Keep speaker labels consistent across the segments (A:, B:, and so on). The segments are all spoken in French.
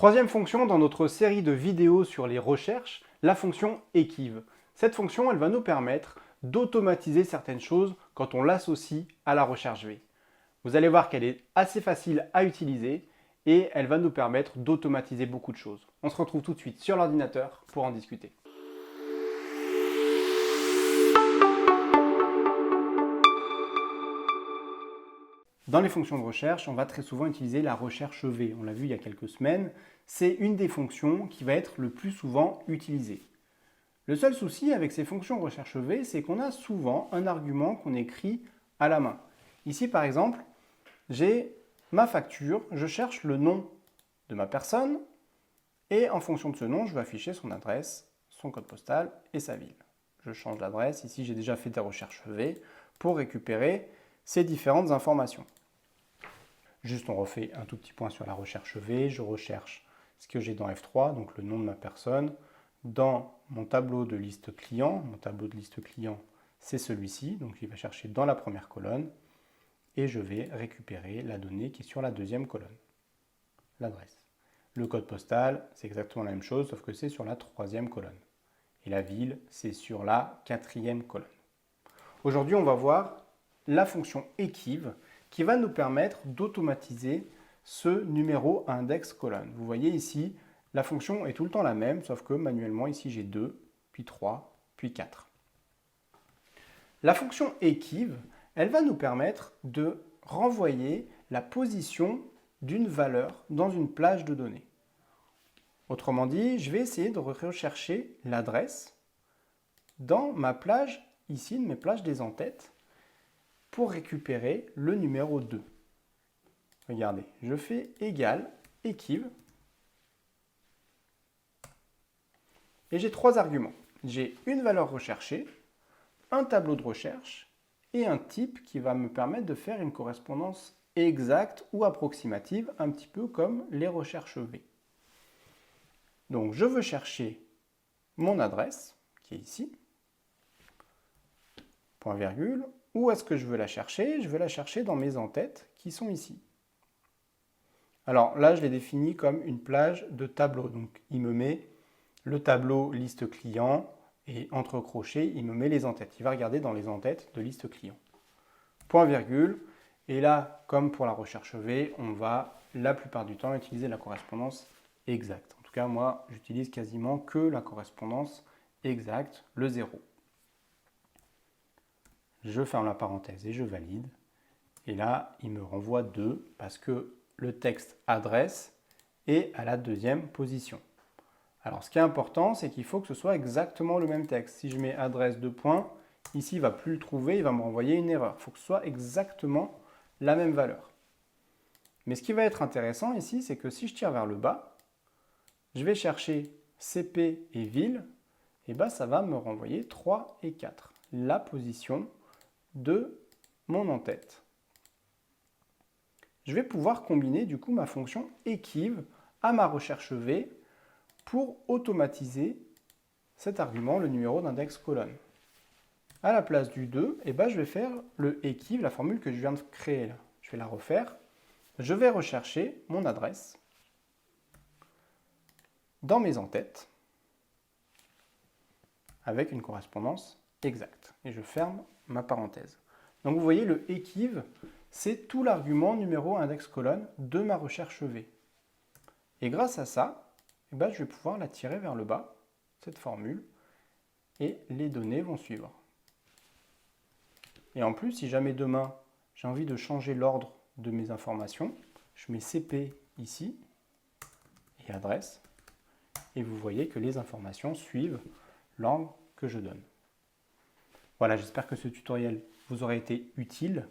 A: Troisième fonction dans notre série de vidéos sur les recherches, la fonction Equiv. Cette fonction, elle va nous permettre d'automatiser certaines choses quand on l'associe à la recherche V. Vous allez voir qu'elle est assez facile à utiliser et elle va nous permettre d'automatiser beaucoup de choses. On se retrouve tout de suite sur l'ordinateur pour en discuter. Dans les fonctions de recherche, on va très souvent utiliser la recherche V. On l'a vu il y a quelques semaines. C'est une des fonctions qui va être le plus souvent utilisée. Le seul souci avec ces fonctions recherche V, c'est qu'on a souvent un argument qu'on écrit à la main. Ici, par exemple, j'ai ma facture, je cherche le nom de ma personne et en fonction de ce nom, je vais afficher son adresse, son code postal et sa ville. Je change l'adresse. Ici, j'ai déjà fait des recherches V pour récupérer ces différentes informations. Juste, on refait un tout petit point sur la recherche V. Je recherche ce que j'ai dans F3, donc le nom de ma personne. Dans mon tableau de liste client, c'est celui-ci, donc il va chercher dans la première colonne. Et je vais récupérer la donnée qui est sur la deuxième colonne, l'adresse. Le code postal, c'est exactement la même chose, sauf que c'est sur la troisième colonne. Et la ville, c'est sur la quatrième colonne. Aujourd'hui, on va voir la fonction Equiv qui va nous permettre d'automatiser ce numéro index colonne. Vous voyez ici, la fonction est tout le temps la même, sauf que manuellement, ici j'ai 2, puis 3, puis 4. La fonction Equiv, elle va nous permettre de renvoyer la position d'une valeur dans une plage de données. Autrement dit, je vais essayer de rechercher l'adresse dans ma plage, ici, de mes plages des en-têtes, pour récupérer le numéro 2. Regardez, je fais égal Equiv et j'ai trois arguments. J'ai une valeur recherchée, un tableau de recherche et un type qui va me permettre de faire une correspondance exacte ou approximative, un petit peu comme les recherches V. Donc je veux chercher mon adresse, qui est ici, point virgule. Où est-ce que je veux la chercher? Je veux la chercher dans mes en-têtes qui sont ici. Alors là, je l'ai défini comme une plage de tableaux. Donc il me met le tableau liste client et entre crochets, il me met les en-têtes. Il va regarder dans les en-têtes de liste client. Point virgule. Et là, comme pour la recherche V, on va la plupart du temps utiliser la correspondance exacte. En tout cas, moi, j'utilise quasiment que la correspondance exacte, le 0. Je ferme la parenthèse et je valide. Et là, il me renvoie 2 parce que le texte adresse est à la deuxième position. Alors, ce qui est important, c'est qu'il faut que ce soit exactement le même texte. Si je mets adresse 2 points, ici, il ne va plus le trouver, il va me renvoyer une erreur. Il faut que ce soit exactement la même valeur. Mais ce qui va être intéressant ici, c'est que si je tire vers le bas, je vais chercher CP et ville, et bien ça va me renvoyer 3 et 4, la position de mon en-tête. Je vais pouvoir combiner du coup ma fonction Equiv à ma recherche V pour automatiser cet argument, le numéro d'index colonne. À la place du 2, je vais faire le Equiv, la formule que je viens de créer là. Je vais la refaire. Je vais rechercher mon adresse dans mes en-têtes avec une correspondance exacte. Et je ferme ma parenthèse. Donc vous voyez, le Equiv, c'est tout l'argument numéro index colonne de ma recherche V. Et grâce à ça, je vais pouvoir la tirer vers le bas, cette formule, et les données vont suivre. Et en plus, si jamais demain, j'ai envie de changer l'ordre de mes informations, je mets CP ici, et adresse, et vous voyez que les informations suivent l'ordre que je donne. Voilà, j'espère que ce tutoriel vous aura été utile.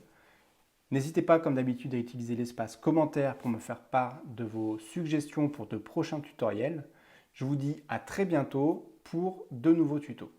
A: N'hésitez pas, comme d'habitude, à utiliser l'espace commentaire pour me faire part de vos suggestions pour de prochains tutoriels. Je vous dis à très bientôt pour de nouveaux tutos.